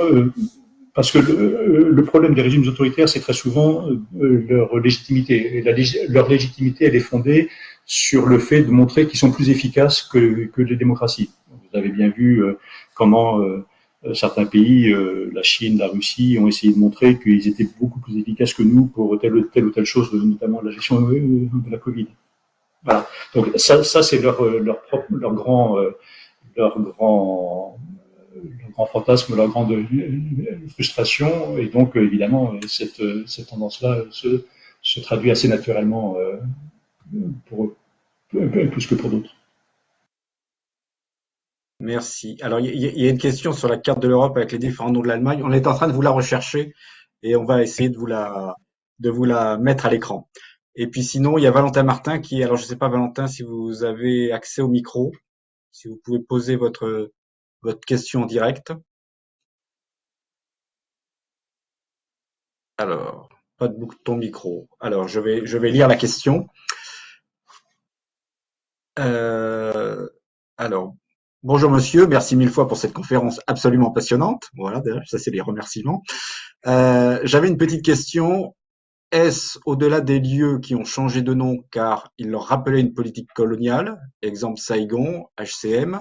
S2: Parce que le problème des régimes autoritaires, c'est très souvent leur légitimité. Et leur légitimité, elle est fondée sur le fait de montrer qu'ils sont plus efficaces que les démocraties. Vous avez bien vu comment certains pays, la Chine, la Russie, ont essayé de montrer qu'ils étaient beaucoup plus efficaces que nous pour telle ou telle chose, notamment la gestion de la Covid. Voilà. Donc ça c'est leur grand fantasme, leur grande frustration, et donc évidemment cette tendance-là se traduit assez naturellement pour eux, plus que pour d'autres.
S1: Merci. Alors, il y a une question sur la carte de l'Europe avec les différents noms de l'Allemagne. On est en train de vous la rechercher et on va essayer de vous la mettre à l'écran. Et puis sinon, il y a Valentin Martin alors je sais pas Valentin si vous avez accès au micro, si vous pouvez poser votre question en direct. Alors, pas de bouton micro. Alors, je vais lire la question. Alors, bonjour monsieur, merci mille fois pour cette conférence absolument passionnante. Voilà, ça c'est les remerciements. J'avais une petite question. Est-ce au-delà des lieux qui ont changé de nom car ils leur rappelaient une politique coloniale, exemple Saigon, HCM,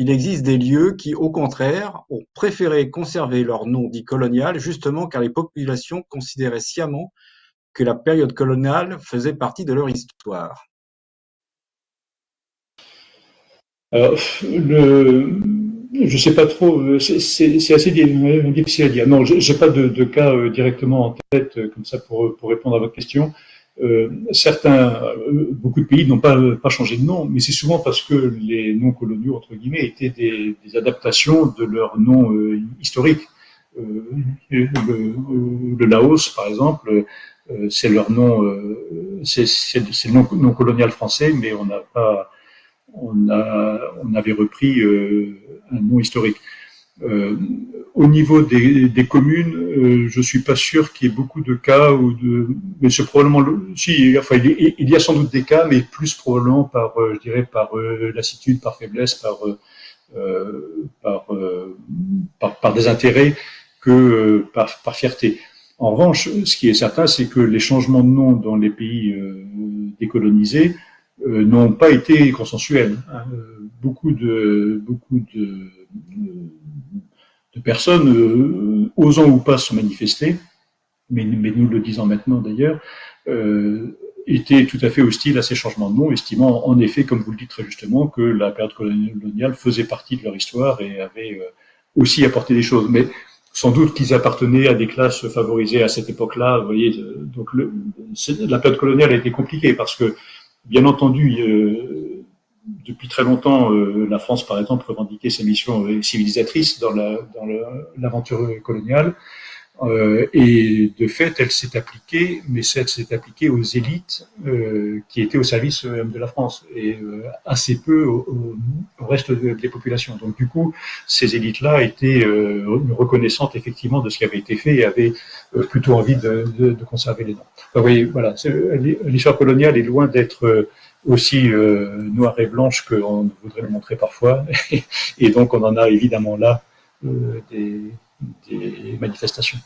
S1: il existe des lieux qui, au contraire, ont préféré conserver leur nom dit colonial, justement car les populations considéraient sciemment que la période coloniale faisait partie de leur histoire.
S2: Alors, je sais pas trop, c'est assez difficile à dire. Non, j'ai pas de cas directement en tête comme ça pour répondre à votre question. Beaucoup de pays n'ont pas changé de nom, mais c'est souvent parce que les noms coloniaux entre guillemets étaient des adaptations de leurs noms historiques. Le Laos, par exemple, c'est leur nom, c'est le nom colonial français, mais on avait repris un nom historique. Au niveau des communes, je suis pas sûr qu'il y ait beaucoup de cas mais c'est probablement enfin il y a sans doute des cas, mais plus probablement je dirais par lassitude, par faiblesse, par désintérêt que par fierté. En revanche, ce qui est certain, c'est que les changements de nom dans les pays décolonisés n'ont pas été consensuels. Beaucoup de personnes, osant ou pas se manifester, mais nous le disant maintenant d'ailleurs, étaient tout à fait hostiles à ces changements de nom, estimant en effet, comme vous le dites très justement, que la période coloniale faisait partie de leur histoire et avait aussi apporté des choses. Mais sans doute qu'ils appartenaient à des classes favorisées à cette époque-là. Vous voyez, donc la période coloniale a été compliquée parce que, bien entendu, depuis très longtemps, la France, par exemple, revendiquait sa mission civilisatrice dans l'aventure coloniale. Et de fait, elle s'est appliquée, mais elle s'est appliquée aux élites qui étaient au service de la France et assez peu au reste des populations. Donc du coup, ces élites-là étaient reconnaissantes effectivement de ce qui avait été fait et avaient plutôt envie de conserver les noms. Enfin, vous voyez, voilà, l'histoire coloniale est loin d'être aussi noire et blanche qu'on voudrait le montrer parfois. Et donc on en a évidemment là des manifestations.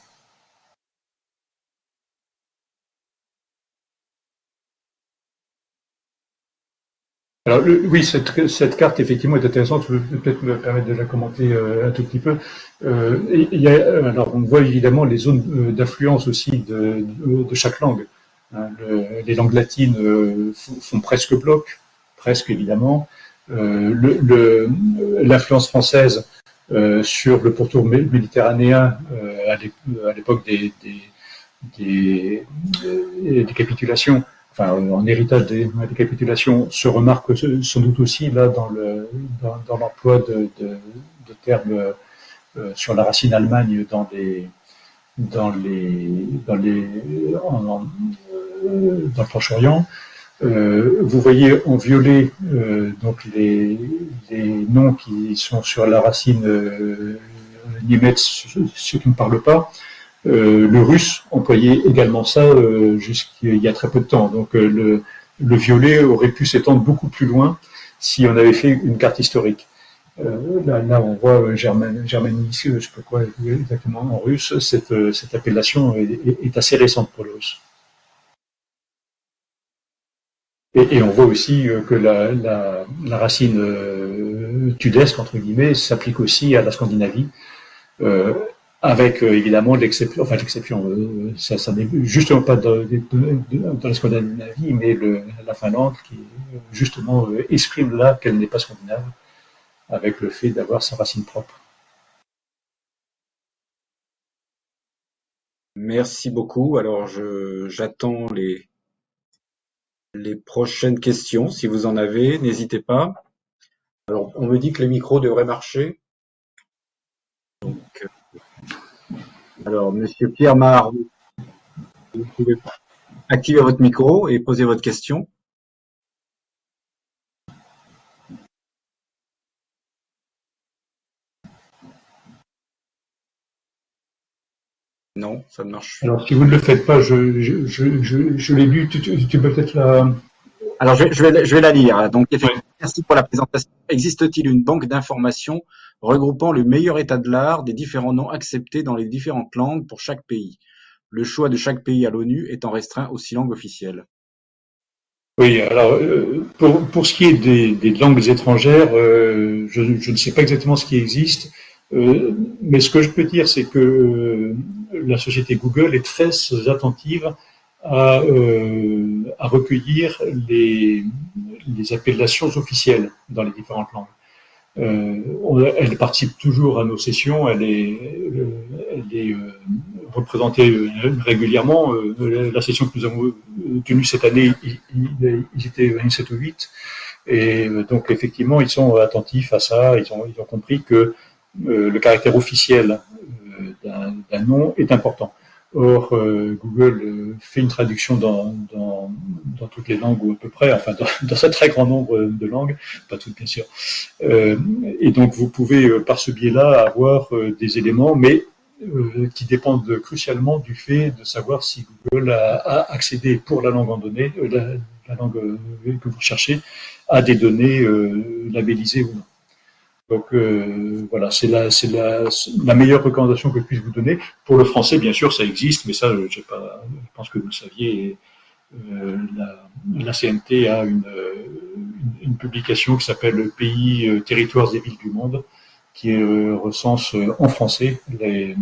S2: Alors oui, cette carte effectivement est intéressante. Je vais peut-être me permettre de la commenter un tout petit peu. Alors on voit évidemment les zones d'influence aussi de chaque langue. Hein, les langues latines font presque bloc, presque évidemment. L'influence française sur le pourtour méditerranéen à l'époque des capitulations, enfin en héritage des capitulations, se remarque sans doute aussi là dans l'emploi de termes sur la racine Allemagne dans le Proche-Orient. Vous voyez en violet donc les noms qui sont sur la racine Nimetz, ceux qui ne parlent pas. Le russe employait également ça jusqu'il y a très peu de temps. Donc le violet aurait pu s'étendre beaucoup plus loin si on avait fait une carte historique. Là, on voit Germanie, je ne sais pas quoi exactement en russe. Cette appellation est assez récente pour le russe. Et on voit aussi que la racine tudesque, entre guillemets, s'applique aussi à la Scandinavie, avec évidemment l'exception, ça n'est justement pas dans la Scandinavie, mais la Finlande qui justement exprime là qu'elle n'est pas scandinave, avec le fait d'avoir sa racine propre.
S1: Merci beaucoup. Alors, j'attends les prochaines questions. Si vous en avez, n'hésitez pas. Alors, on me dit que les micros devraient marcher. Donc, alors, Monsieur Pierre Mar, vous pouvez activer votre micro et poser votre question. Non, ça ne marche pas.
S2: Alors, si vous ne le faites pas, je l'ai lu. Tu peux peut-être la.
S1: Alors, je vais la lire. Donc, effectivement, merci pour la présentation. Existe-t-il une banque d'informations regroupant le meilleur état de l'art des différents noms acceptés dans les différentes langues pour chaque pays? Le choix de chaque pays à l'ONU étant restreint aux 6 langues officielles.
S2: Oui, alors pour ce qui est des langues étrangères, je ne sais pas exactement ce qui existe, mais ce que je peux dire, c'est que la société Google est très attentive à recueillir les appellations officielles dans les différentes langues. Elle participe toujours à nos sessions, elle est représentée régulièrement. La session que nous avons tenue cette année, ils étaient 7 ou 8. Et donc effectivement, ils sont attentifs à ça, ils ont compris que le caractère officiel d'un nom est important. Or, Google fait une traduction dans toutes les langues, ou à peu près, enfin dans un très grand nombre de langues, pas toutes bien sûr. Euh, et donc vous pouvez, par ce biais-là, avoir des éléments, mais qui dépendent crucialement du fait de savoir si Google a accédé pour la langue en données, la langue que vous cherchez, à des données labellisées ou non. Donc voilà, la meilleure recommandation que je puisse vous donner. Pour le français, bien sûr, ça existe, mais ça, je pense que vous le saviez. La CNT a une publication qui s'appelle Pays, territoires et villes du monde, qui recense en français les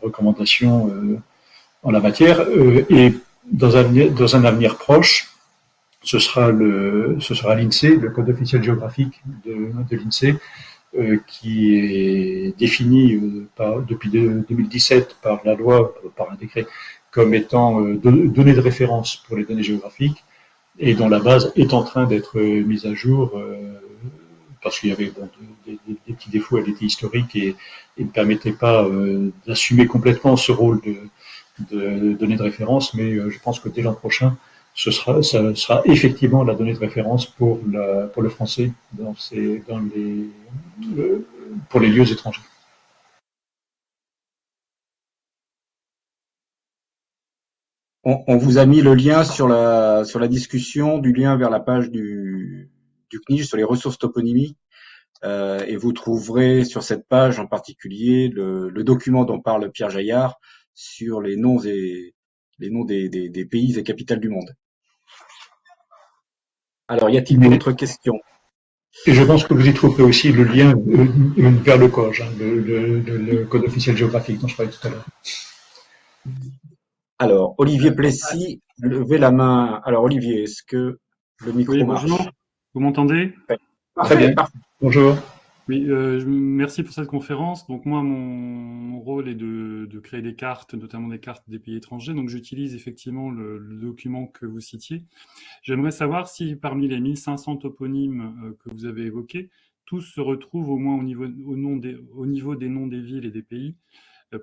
S2: recommandations en la matière. Et dans un avenir proche, ce sera l'INSEE, le code officiel géographique de l'INSEE, qui est défini depuis 2017 par la loi, par un décret, comme étant données de référence pour les données géographiques, et dont la base est en train d'être mise à jour parce qu'il y avait des petits défauts, elle était historique et ne permettait pas d'assumer complètement ce rôle de données de référence, mais je pense que dès l'an prochain, ça sera effectivement la donnée de référence pour le français pour les lieux étrangers.
S1: On vous a mis le lien sur la discussion, du lien vers la page du CNIJ sur les ressources toponymiques. Et vous trouverez sur cette page en particulier le document dont parle Pierre Jaillard sur les noms des pays et capitales du monde. Alors, y a-t-il d'autres questions?
S2: Et je pense que vous y trouverez aussi le lien vers le COGE, hein, le code officiel géographique dont je parlais tout à l'heure.
S1: Alors, Olivier Plessis, levez la main. Alors, Olivier, est-ce que le micro
S4: Oui,
S1: marche?
S4: bonjour. Vous m'entendez?
S2: Très bien.
S1: Parfait.
S2: Bonjour.
S4: Oui, merci pour cette conférence. Donc moi, mon rôle est de créer des cartes, notamment des cartes des pays étrangers. Donc j'utilise effectivement le document que vous citiez. J'aimerais savoir si parmi les 1500 toponymes que vous avez évoqués, tous se retrouvent au moins au niveau des noms des villes et des pays.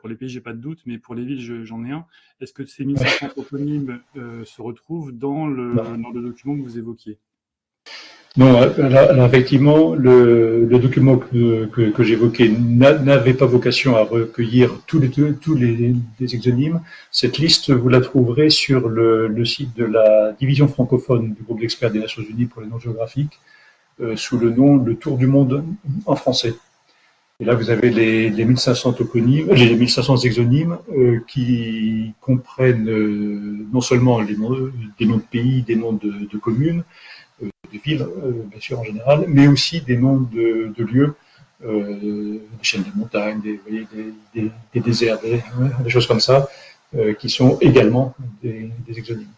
S4: Pour les pays, j'ai pas de doute, mais pour les villes, j'en ai un. Est-ce que ces 1500 toponymes se retrouvent dans le document que vous évoquiez?
S2: Non, alors, effectivement, le document que j'évoquais n'avait pas vocation à recueillir tous les exonymes. Cette liste, vous la trouverez sur le site de la division francophone du groupe d'experts des Nations Unies pour les noms géographiques, sous le nom Le Tour du monde en français. Et là, vous avez les 1500 toponymes, les 1500 exonymes qui comprennent non seulement des noms de pays, des noms de communes, de villes, bien sûr en général, mais aussi des noms de lieux, des chaînes de montagnes, des déserts, des choses comme ça, qui sont également des exonymes.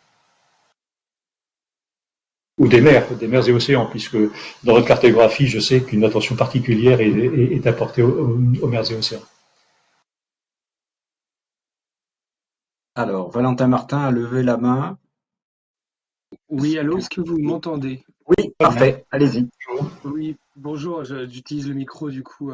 S2: Ou des mers et océans, puisque dans votre cartographie, je sais qu'une attention particulière est apportée aux mers et océans.
S1: Alors, Valentin Martin a levé la main.
S5: Oui, allô, est-ce que vous m'entendez?
S1: Oui, parfait, allez-y.
S5: Oui, bonjour, j'utilise le micro du coup.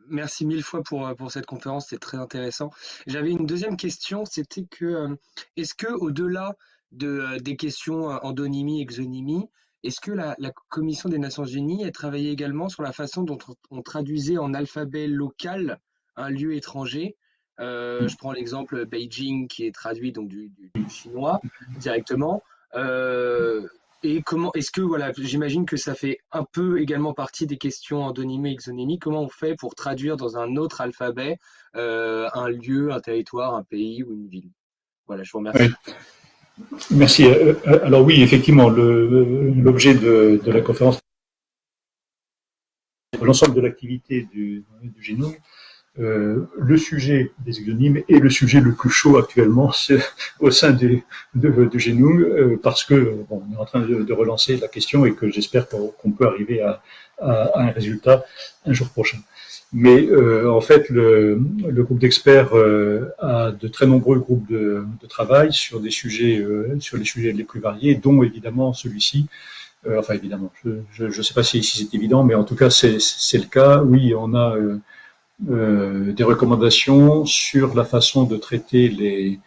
S5: Merci mille fois pour cette conférence, c'est très intéressant. J'avais une deuxième question, c'était que est-ce que au-delà des questions endonymie, exonymie, est-ce que la Commission des Nations Unies a travaillé également sur la façon dont on traduisait en alphabet local un lieu étranger? Je prends l'exemple Beijing qui est traduit donc du chinois directement. Euh, et comment est-ce que voilà, j'imagine que ça fait un peu également partie des questions endonymies, exonymies. Comment on fait pour traduire dans un autre alphabet un lieu, un territoire, un pays ou une ville? Voilà, je vous remercie.
S2: Oui. Merci. Alors oui, effectivement, l'objet de la conférence, l'ensemble de l'activité du génome. Le sujet des exonymes est le sujet le plus chaud actuellement au sein du génome, parce que bon, on est en train de relancer la question et que j'espère qu'on peut arriver à un résultat un jour prochain. Mais en fait, le groupe d'experts a de très nombreux groupes de travail sur des sujets, sur les sujets les plus variés, dont évidemment celui-ci. Enfin évidemment, je ne sais pas si c'est évident, mais en tout cas c'est le cas. Oui, on a des recommandations sur la façon de traiter les.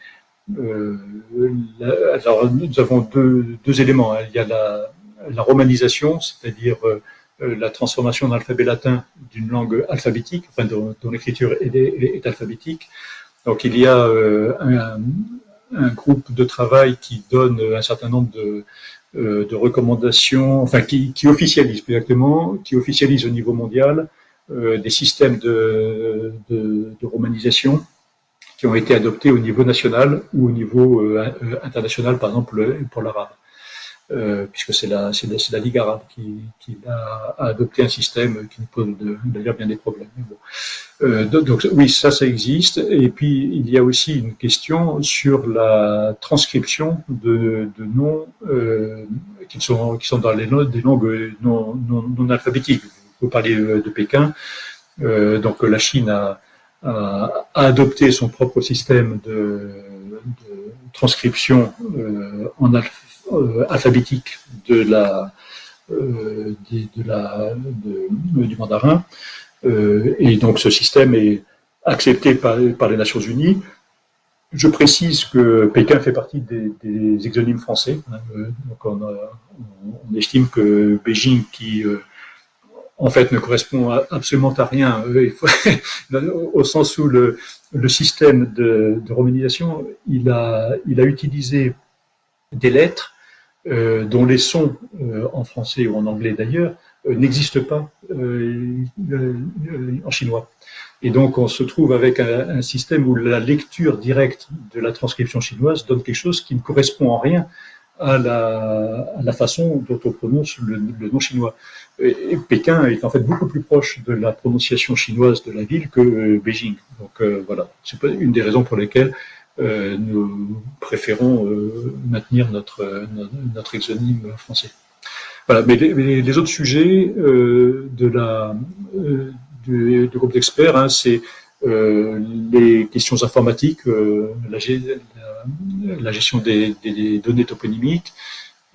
S2: Alors nous avons deux éléments. Hein. Il y a la romanisation, c'est-à-dire la transformation d'alphabet latin d'une langue alphabétique, enfin dont l'écriture est alphabétique. Donc il y a un groupe de travail qui donne un certain nombre de recommandations, enfin qui officialise plus exactement, qui officialise au niveau mondial des systèmes de romanisation qui ont été adoptés au niveau national ou au niveau international, par exemple pour l'arabe. Puisque c'est la Ligue arabe qui a adopté un système qui nous pose d'ailleurs bien des problèmes. Bon. Donc oui, ça existe. Et puis il y a aussi une question sur la transcription de noms qui sont dans des langues non alphabétiques. Vous parlez de Pékin. Donc la Chine a adopté son propre système de transcription alphabétique du mandarin. Et donc ce système est accepté par les Nations Unies. Je précise que Pékin fait partie des exonymes français. Donc on estime que Beijing, qui en fait ne correspond absolument à rien, au sens où le système de romanisation, il a utilisé des lettres dont les sons en français ou en anglais d'ailleurs n'existent pas en chinois. Et donc on se trouve avec un système où la lecture directe de la transcription chinoise donne quelque chose qui ne correspond en rien à la façon dont on prononce le nom chinois. Et Pékin est en fait beaucoup plus proche de la prononciation chinoise de la ville que Beijing. Donc voilà, c'est une des raisons pour lesquelles nous préférons maintenir notre exonyme français. Voilà, mais les autres sujets du groupe d'experts, hein, c'est les questions informatiques, la gestion des données toponymiques,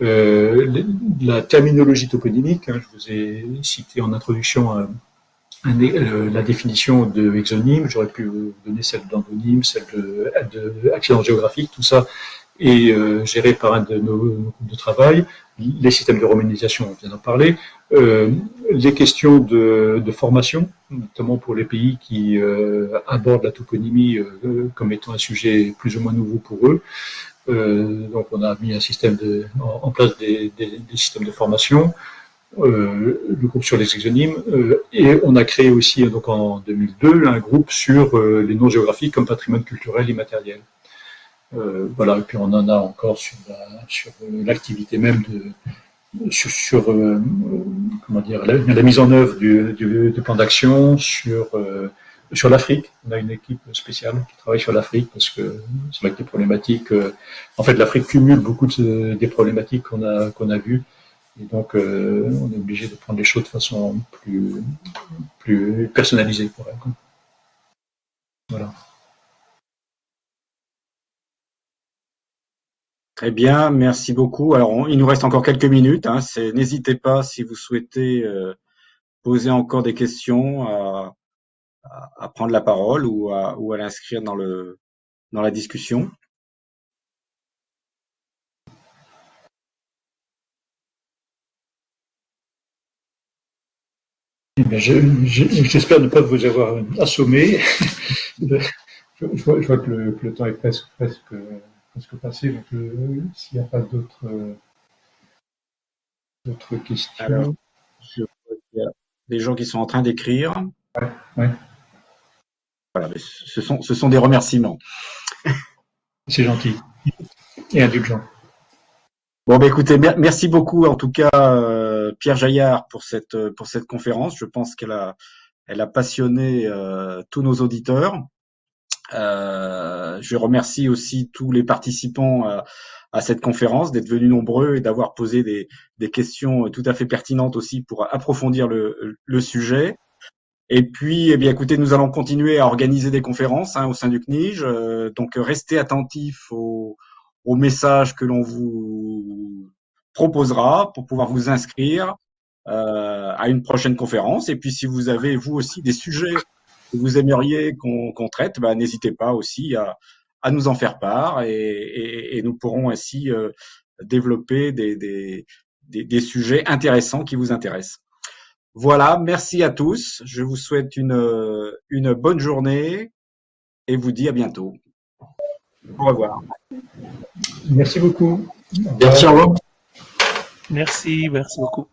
S2: la terminologie toponymique. Hein, je vous ai cité en introduction la définition de exonyme, j'aurais pu vous donner celle d'endonyme, celle d'accident géographique, tout ça est géré par un de nos groupes de travail. Les systèmes de romanisation, on vient d'en parler. Les questions de formation, notamment pour les pays qui abordent la toponymie comme étant un sujet plus ou moins nouveau pour eux. Donc on a mis un système en place des systèmes de formation. Le groupe sur les exonymes, et on a créé aussi donc en 2002 un groupe sur les noms géographiques comme patrimoine culturel immatériel. Voilà, et puis on en a encore sur l'activité même sur comment dire, la mise en œuvre du plan d'action sur l'Afrique. On a une équipe spéciale qui travaille sur l'Afrique parce que c'est vrai que des problématiques. En fait, l'Afrique cumule beaucoup des problématiques qu'on a vues. Et donc, on est obligé de prendre les choses de façon plus personnalisée pour elle. Voilà.
S1: Très bien, merci beaucoup. Alors, il nous reste encore quelques minutes. Hein, n'hésitez pas si vous souhaitez poser encore des questions à prendre la parole ou à l'inscrire dans la discussion.
S2: Eh bien, j'espère ne pas vous avoir assommé. Je vois que le temps est presque passé. Donc, s'il n'y a pas d'autres questions.
S1: Alors, je vois qu'il y a des gens qui sont en train d'écrire.
S2: Ouais.
S1: Voilà, mais ce sont des remerciements.
S2: C'est gentil. et indulgent.
S1: Bon, bah, écoutez, merci beaucoup en tout cas Pierre Jaillard pour cette conférence. Je pense elle a passionné tous nos auditeurs. Je remercie aussi tous les participants à cette conférence d'être venus nombreux et d'avoir posé des questions tout à fait pertinentes aussi pour approfondir le sujet. Et puis, eh bien, écoutez, nous allons continuer à organiser des conférences au sein du CNIJ. Donc, restez attentifs aux messages que l'on vous proposera pour pouvoir vous inscrire à une prochaine conférence. Et puis, si vous avez, vous aussi, des sujets que vous aimeriez qu'on traite, n'hésitez pas aussi à nous en faire part et nous pourrons ainsi développer des sujets intéressants qui vous intéressent. Voilà, merci à tous. Je vous souhaite une bonne journée et vous dis à bientôt. Au revoir.
S2: Merci beaucoup.
S6: Merci, au revoir.
S7: Merci beaucoup.